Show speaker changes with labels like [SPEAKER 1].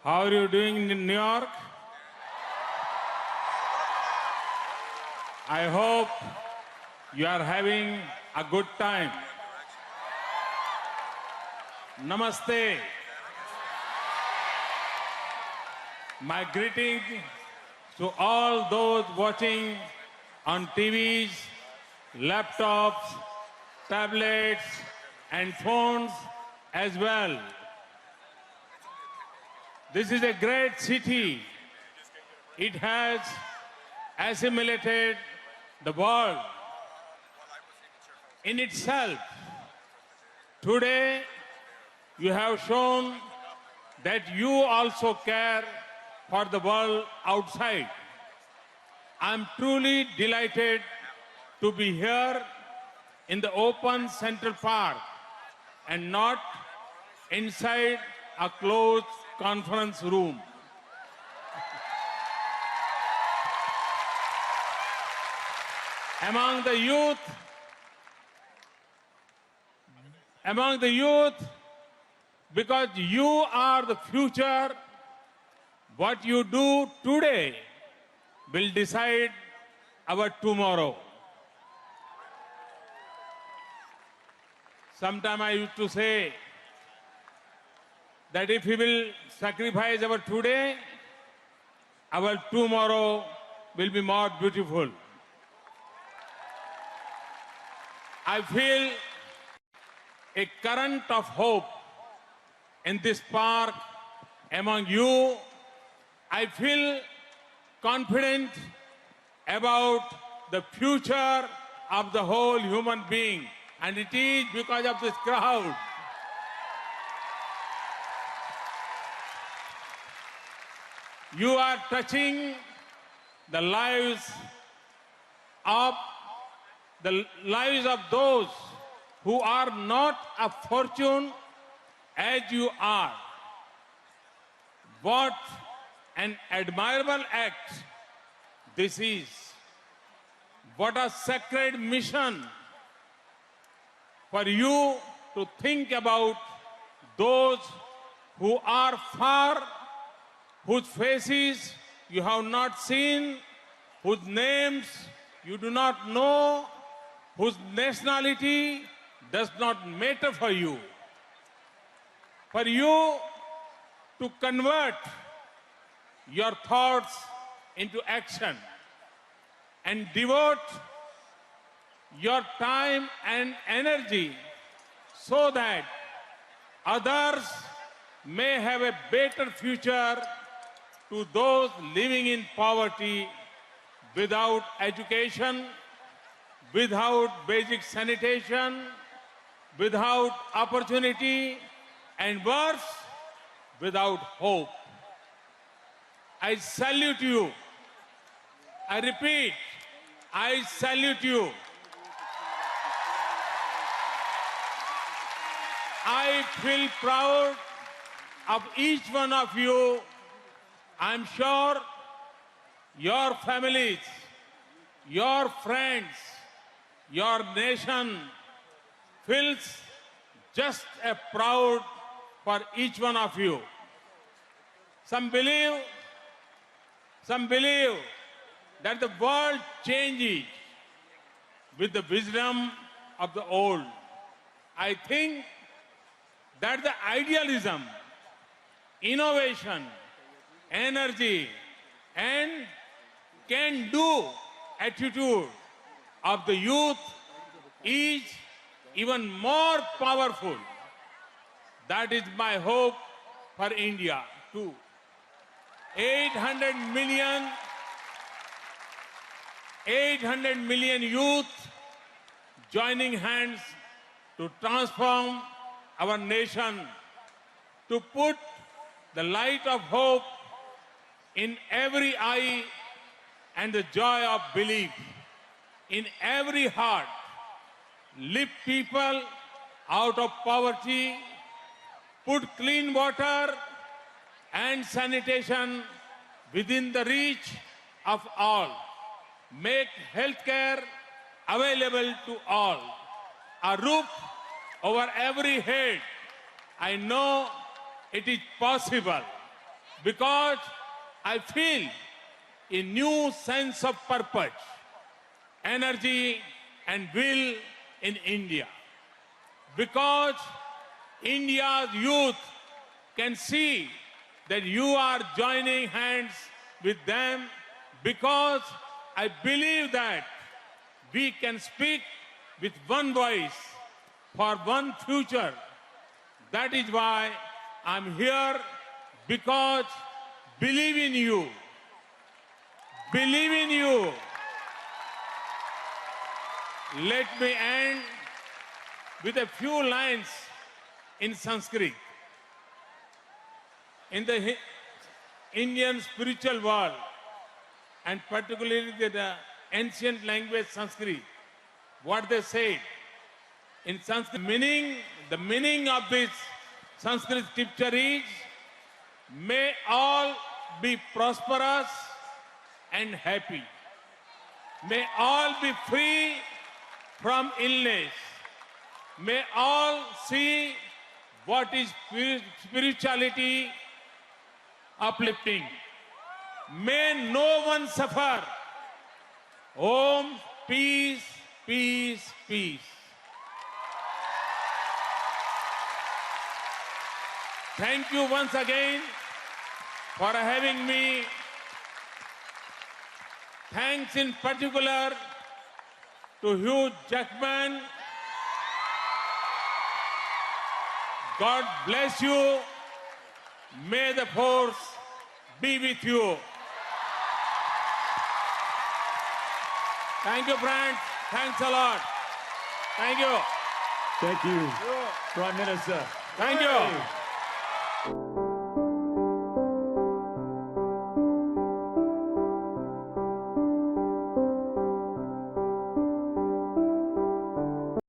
[SPEAKER 1] How are you doing in New York? I hope you are having a good time. Namaste. My greeting to all those watching on TVs, laptops, tablets, and phones as well. This is a great city. It has assimilated the world in itself. Today, you have shown that you also care for the world outside. I'm truly delighted to be here in the open Central Park and not inside a closed conference room. Among the youth, because you are the future, what you do today will decide our tomorrow. Sometime I used to say that if we will sacrifice our today, our tomorrow will be more beautiful. I feel a current of hope in this park among you. I feel confident about the future of the whole human being, and it is because of this crowd. You are touching the lives of those who are not a fortune as you are. What an admirable act this is. What a sacred mission for you to think about those who are far, whose faces you have not seen, whose names you do not know, whose nationality does not matter for you. For you to convert your thoughts into action and devote your time and energy so that others may have a better future, to those living in poverty, without education, without basic sanitation, without opportunity, and worse, without hope. I salute you. I repeat, I salute you. I feel proud of each one of you. I'm sure your families, your friends, your nation feels just as proud for each one of you. Some believe that the world changes with the wisdom of the old. I think that the idealism, innovation, energy, and can-do attitude of the youth is even more powerful. That is my hope for India too. 800 million youth joining hands to transform our nation, to put the light of hope in every eye and the joy of belief in every heart, lift people out of poverty, put clean water and sanitation within the reach of all, make healthcare available to all, a roof over every head. I know it is possible because I feel a new sense of purpose, energy, and will in India. Because India's youth can see that you are joining hands with them, because I believe that we can speak with one voice for one future. That is why I'm here, because believe in you. Believe in you. Let me end with a few lines in Sanskrit. In the Indian spiritual world, and particularly the ancient language Sanskrit, what they say in Sanskrit, the meaning of this Sanskrit scripture is, may all be prosperous and happy. May all be free from illness. May all see what is spirituality uplifting. May no one suffer. Om, peace, peace, peace. Thank you once again for having me. Thanks in particular to Hugh Jackman. God bless you. May the force be with you. Thank you, friends. Thanks a lot. Thank you.
[SPEAKER 2] Thank you, Prime Minister.
[SPEAKER 1] Thank you.